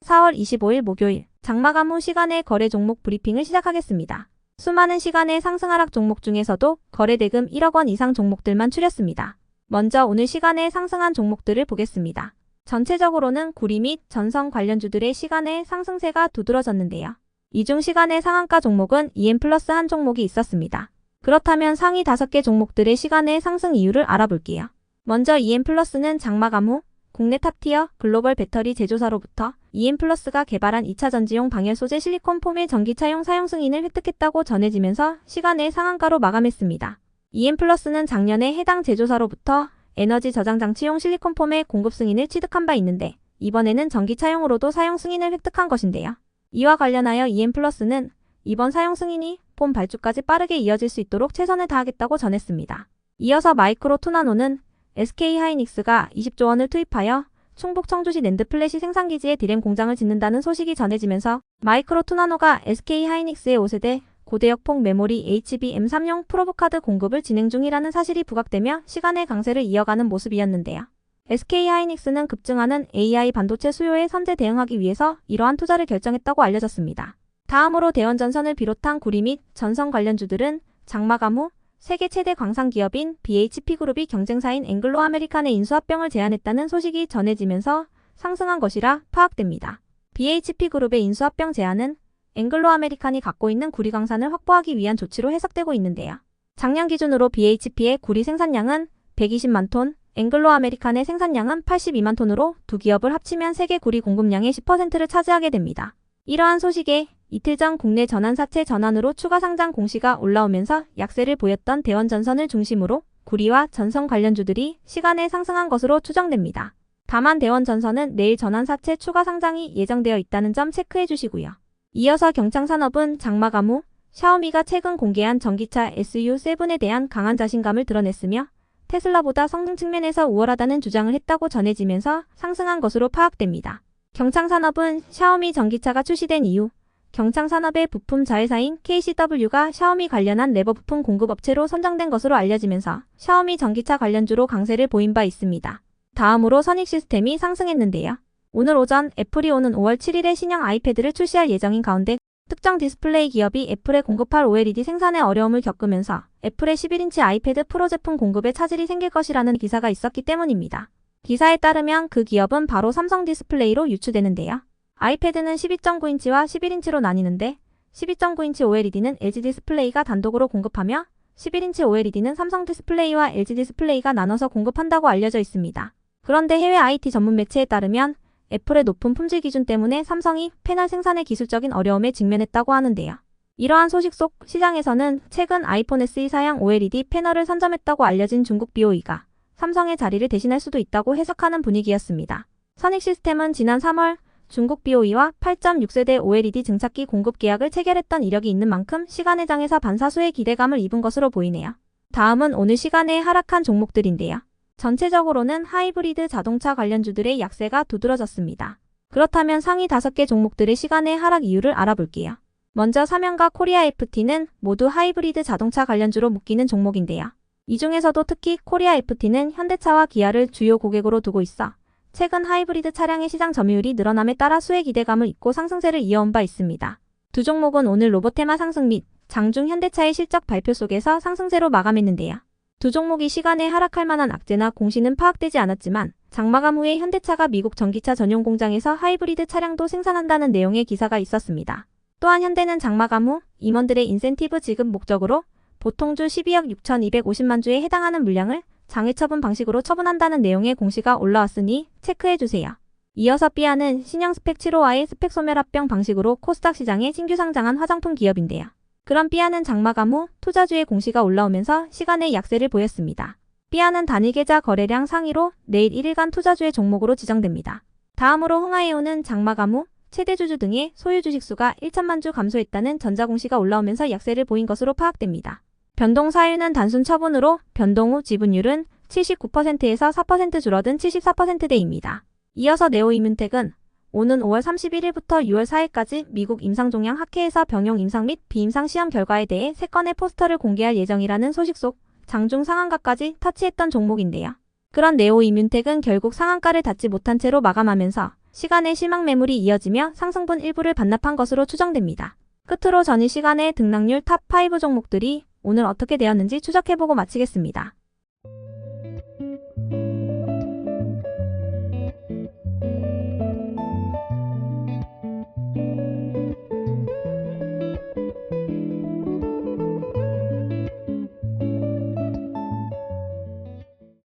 4월 25일 목요일 장마감 후 시간의 거래 종목 브리핑을 시작하겠습니다. 수많은 시간의 상승 하락 종목 중에서도 거래대금 1억 원 이상 종목들만 추렸습니다. 먼저 오늘 시간에 상승한 종목들을 보겠습니다. 전체적으로는 구리 및 전선 관련주들의 시간의 상승세가 두드러졌는데요. 이 중 시간의 상한가 종목은 EM 플러스 한 종목이 있었습니다. 그렇다면 상위 5개 종목들의 시간의 상승 이유를 알아볼게요. 먼저 EM 플러스는 장마감 후 국내 탑티어 글로벌 배터리 제조사로부터 EM 플러스가 개발한 2차 전지용 방열 소재 실리콘 폼의 전기차용 사용 승인을 획득했다고 전해지면서 시간의 상한가로 마감했습니다. EM 플러스는 작년에 해당 제조사로부터 에너지 저장 장치용 실리콘 폼의 공급 승인을 취득한 바 있는데 이번에는 전기차용으로도 사용 승인을 획득한 것인데요. 이와 관련하여 EM 플러스는 이번 사용 승인이 폼 발주까지 빠르게 이어질 수 있도록 최선을 다하겠다고 전했습니다. 이어서 마이크로 투나노는 SK하이닉스가 20조 원을 투입하여 충북 청주시 낸드 플래시 생산기지에 디램 공장을 짓는다는 소식이 전해지면서 마이크로 투나노가 SK하이닉스의 5세대 고대역 폭 메모리 HBM3용 프로브카드 공급을 진행 중이라는 사실이 부각되며 시간의 강세를 이어가는 모습이었는데요. SK하이닉스는 급증하는 AI 반도체 수요에 선제 대응하기 위해서 이러한 투자를 결정했다고 알려졌습니다. 다음으로 대원전선을 비롯한 구리 및 전선 관련주들은 장마감 후 세계 최대 광산 기업인 BHP그룹이 경쟁사인 앵글로 아메리칸의 인수합병을 제안했다는 소식이 전해지면서 상승한 것이라 파악됩니다. BHP그룹의 인수합병 제안은 앵글로 아메리칸이 갖고 있는 구리 광산을 확보하기 위한 조치로 해석되고 있는데요. 작년 기준으로 BHP의 구리 생산량은 120만 톤, 앵글로 아메리칸의 생산량은 82만 톤으로 두 기업을 합치면 세계 구리 공급량의 10%를 차지하게 됩니다. 이러한 소식에 이틀 전 국내 전환사채 전환으로 추가 상장 공시가 올라오면서 약세를 보였던 대원전선을 중심으로 구리와 전선 관련주들이 시간에 상승한 것으로 추정됩니다. 다만 대원전선은 내일 전환사채 추가 상장이 예정되어 있다는 점 체크해 주시고요. 이어서 경창산업은 장마감 후 샤오미가 최근 공개한 전기차 SU7에 대한 강한 자신감을 드러냈으며 테슬라보다 성능 측면에서 우월하다는 주장을 했다고 전해지면서 상승한 것으로 파악됩니다. 경창산업은 샤오미 전기차가 출시된 이후 경창산업의 부품 자회사인 KCW가 샤오미 관련한 레버 부품 공급업체로 선정된 것으로 알려지면서 샤오미 전기차 관련주로 강세를 보인 바 있습니다. 다음으로 선익시스템이 상승했는데요. 오늘 오전 애플이 오는 5월 7일에 신형 아이패드를 출시할 예정인 가운데 특정 디스플레이 기업이 애플에 공급할 OLED 생산에 어려움을 겪으면서 애플의 11인치 아이패드 프로 제품 공급에 차질이 생길 것이라는 기사가 있었기 때문입니다. 기사에 따르면 그 기업은 바로 삼성 디스플레이로 유추되는데요. 아이패드는 12.9인치와 11인치로 나뉘는데 12.9인치 OLED는 LG 디스플레이가 단독으로 공급하며 11인치 OLED는 삼성 디스플레이와 LG 디스플레이가 나눠서 공급한다고 알려져 있습니다. 그런데 해외 IT 전문 매체에 따르면 애플의 높은 품질 기준 때문에 삼성이 패널 생산에 기술적인 어려움에 직면했다고 하는데요. 이러한 소식 속 시장에서는 최근 아이폰 SE 사양 OLED 패널을 선점했다고 알려진 중국 BOE가 삼성의 자리를 대신할 수도 있다고 해석하는 분위기였습니다. 선익시스템은 지난 3월 중국 BOE와 8.6세대 OLED 증착기 공급 계약을 체결했던 이력이 있는 만큼 시간의 장에서 반사수의 기대감을 입은 것으로 보이네요. 다음은 오늘 시간에 하락한 종목들인데요. 전체적으로는 하이브리드 자동차 관련주들의 약세가 두드러졌습니다. 그렇다면 상위 5개 종목들의 시간의 하락 이유를 알아볼게요. 먼저 삼연과 코리아 FT는 모두 하이브리드 자동차 관련주로 묶이는 종목인데요. 이 중에서도 특히 코리아 FT는 현대차와 기아를 주요 고객으로 두고 있어 최근 하이브리드 차량의 시장 점유율이 늘어남에 따라 수혜 기대감을 잇고 상승세를 이어온 바 있습니다. 두 종목은 오늘 로보테마 상승 및 장중 현대차의 실적 발표 속에서 상승세로 마감했는데요. 두 종목이 시간에 하락할 만한 악재나 공시는 파악되지 않았지만 장마감 후에 현대차가 미국 전기차 전용 공장에서 하이브리드 차량도 생산한다는 내용의 기사가 있었습니다. 또한 현대는 장마감 후 임원들의 인센티브 지급 목적으로 보통주 12억 6,250만 주에 해당하는 물량을 장외 처분 방식으로 처분한다는 내용의 공시가 올라왔으니 체크해주세요. 이어서 삐아는 신형 스펙 7호와의 스펙 소멸 합병 방식으로 코스닥 시장에 신규 상장한 화장품 기업인데요. 그런 삐아는 장마감 후 투자주의 공시가 올라오면서 시간의 약세를 보였습니다. 삐아는 단일 계좌 거래량 상위로 내일 1일간 투자주의 종목으로 지정됩니다. 다음으로 흥하이오는 장마감 후 최대 주주 등의 소유 주식수가 1천만 주 감소했다는 전자공시가 올라오면서 약세를 보인 것으로 파악됩니다. 변동 사유는 단순 처분으로 변동 후 지분율은 79%에서 4% 줄어든 74%대입니다. 이어서 네오이뮨텍은 오는 5월 31일부터 6월 4일까지 미국 임상종양 학회에서 병용 임상 및 비임상 시험 결과에 대해 3건의 포스터를 공개할 예정이라는 소식 속 장중 상한가까지 터치했던 종목인데요. 그런 네오이뮨텍은 결국 상한가를 닿지 못한 채로 마감하면서 시간에 실망 매물이 이어지며 상승분 일부를 반납한 것으로 추정됩니다. 끝으로 전일 시간의 등락률 탑5 종목들이 오늘 어떻게 되었는지 추적해보고 마치겠습니다.